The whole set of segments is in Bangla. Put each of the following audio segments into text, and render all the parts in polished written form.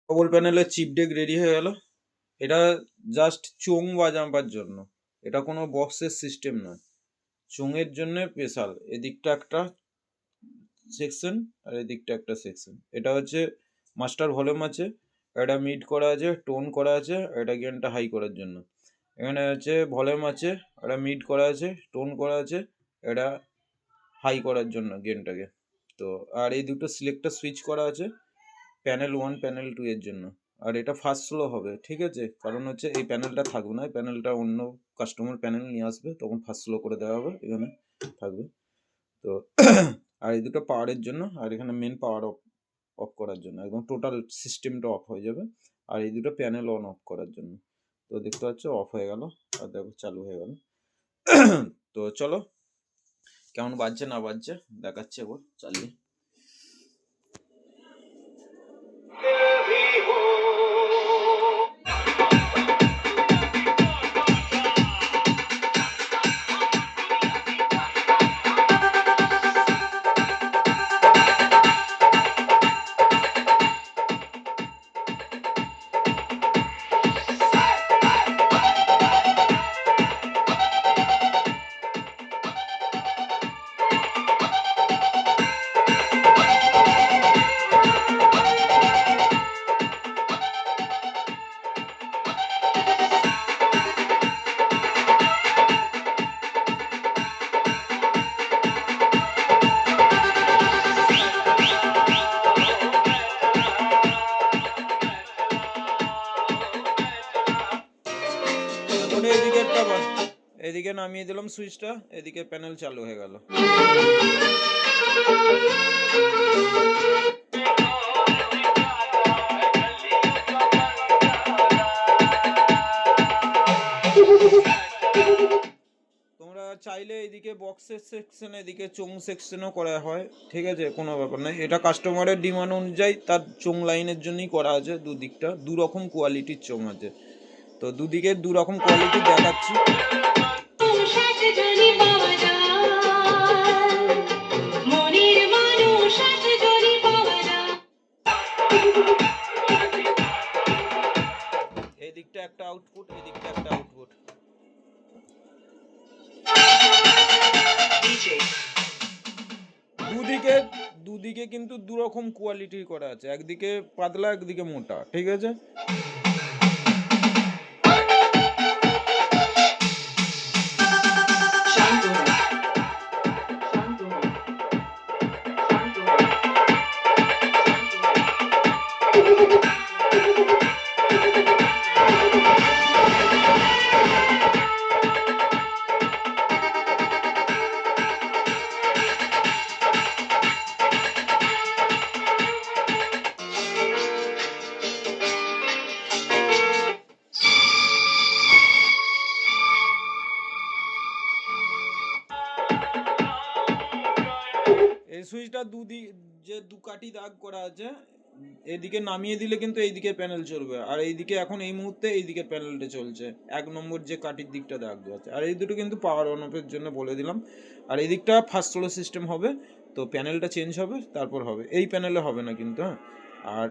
ডবল প্যানেলের চিপ ডেক রেডি হয়ে গেল। এটা জাস্ট চোং বাজাবার জন্য, এটা কোনো বক্সের সিস্টেম নয়। চোঙের জন্য স্পেশাল এদিকটা একটা সেকশন আর এদিকটা একটা সেকশন। এটা হচ্ছে মাস্টার ভলিউম আছে, এটা মিড করা আছে, টোন করা আছে, এটা গেনটা হাই করার জন্য। এখানে হচ্ছে ভলিউম আছে, এটা মিড করা আছে, টোন করা আছে, এটা হাই করার জন্য গেনটাকে। তো আর এই দুটো সিলেক্টার সুইচ করা আছে প্যানেল 1 প্যানেল 2 এর জন্য। আর এটা ফার্স্ট স্লো হবে, ঠিক আছে, কারণ হচ্ছে এই প্যানেলটা থাকবে না, এই প্যানেলটা অন্য কাস্টমার প্যানেল নিয়ে আসবে, তখন ফার্স্ট স্লো করে দেওয়া হবে, এখানে থাকবে। তো আর এই দুটো পাওয়ারের জন্য, আর এখানে মেন পাওয়ার অফ অফ করার জন্য, একদম টোটাল সিস্টেমটা অফ হয়ে যাবে। আর এই দুটো প্যানেল অন অফ করার জন্য। তো দেখতে পাচ্ছ অফ হয়ে গেল, আর দেখো চালু হয়ে গেল। তো চলো কেমন বাজছে না বাজছে দেখাচ্ছে এবার চালিয়ে। এদিকে নামিয়ে দিলাম সুইচটা, এদিকে প্যানেল চালু হয়ে গেল। তোমরা চাইলে এদিকে বক্সের সেকশন, এদিকে চোং সেকশনও করা হয়, ঠিক আছে, কোনো ব্যাপার নয়। এটা কাস্টমারের ডিমান্ড অনুযায়ী তার চোং লাইনের জন্যই করা আছে। দুদিকটা দু রকম কোয়ালিটির চোং আছে, তো দুদিকে দু রকম কোয়ালিটি দেখাচ্ছি। এদিকটা একটা আউটপুট, এদিকটা একটা আউটপুট। দুদিকে কিন্তু দু রকম কোয়ালিটির করা আছে, একদিকে পাতলা একদিকে মোটা, ঠিক আছে। এই সুইচটা যে দু কাঠি দাগ করা আছে, এদিকে নামিয়ে দিলে কিন্তু এইদিকে প্যানেল চলবে, আর এইদিকে এখন এই মুহূর্তে এইদিকে প্যানেলটা চলছে, 1 নম্বর যে কাঠির দিকটা দাগ আছে। আর এই দুটো কিন্তু পাওয়ার অন অফের জন্য বলে দিলাম। আর এই দিকটা ফার্স্ট স্লো সিস্টেম হবে, তো প্যানেলটা চেঞ্জ হবে তারপর হবে, এই প্যানেলে হবে না কিন্তু। হ্যাঁ, আর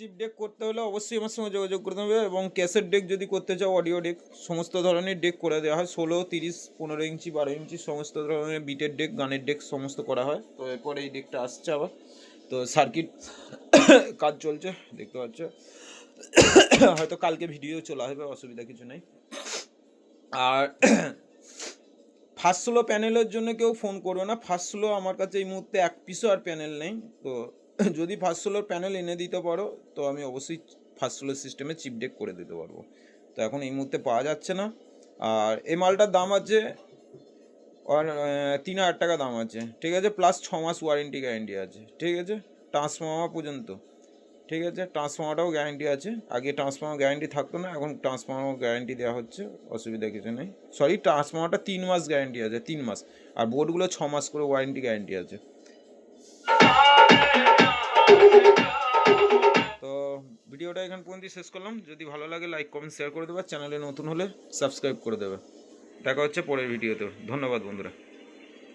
চিপ ডেক করতে হলে অবশ্যই আমার সঙ্গে যোগাযোগ করতে হবে, এবং ক্যাসেট ডেক যদি করতে চাও, অডিও ডেক, সমস্ত ধরনের ডেক করে দেওয়া হয়। 16, 30, 15 ইঞ্চি, 12 ইঞ্চি সমস্ত ধরনের বিটের ডেক, গানের ডেক সমস্ত করা হয়। তো এরপরে এই ডেকটা আসছে আবার, তো সার্কিট কাজ চলছে দেখতে পাচ্ছ। হয়তো কালকে ভিডিও চলে আসবে, অসুবিধা কিছু নেই। আর ফার্স্ট স্লো প্যানেলের জন্য কেউ ফোন করবে না, ফার্স্ট স্লো আমার কাছে এই মুহূর্তে এক পিসও আর প্যানেল নেই। তো যদি ফার্স্ট স্লোর প্যানেল এনে দিতে পারো তো আমি অবশ্যই ফার্স্ট স্লো সিস্টেমে চিপ ডেক করে দিতে পারবো। তো এখন এই মুহূর্তে পাওয়া যাচ্ছে না। আর এই মালটার দাম আছে 3000 টাকা দাম আছে, ঠিক আছে, প্লাস 6 মাস ওয়ারেন্টি গ্যারেন্টি আছে, ঠিক আছে, ট্রান্সফর্মার পর্যন্ত। ঠিক আছে, ট্রান্সফর্মারটাও গ্যারান্টি আছে। আগে ট্রান্সফর্মার গ্যারান্টি থাকতো না, এখন ট্রান্সফর্মার গ্যারান্টি দেওয়া হচ্ছে, অসুবিধা কিছু নেই। সরি, ট্রান্সফর্মারটা 3 মাস গ্যারান্টি আছে, 3 মাস, আর বোর্ডগুলো 6 মাস করে ওয়ারেন্টি গ্যারান্টি আছে। তো ভিডিওটা এখান পর্যন্ত শেষ করলাম। যদি ভালো লাগে লাইক কমেন্ট শেয়ার করে দেবে, চ্যানেলে নতুন হলে সাবস্ক্রাইব করে দেবে। দেখা হচ্ছে পরের ভিডিওতে। ধন্যবাদ বন্ধুরা।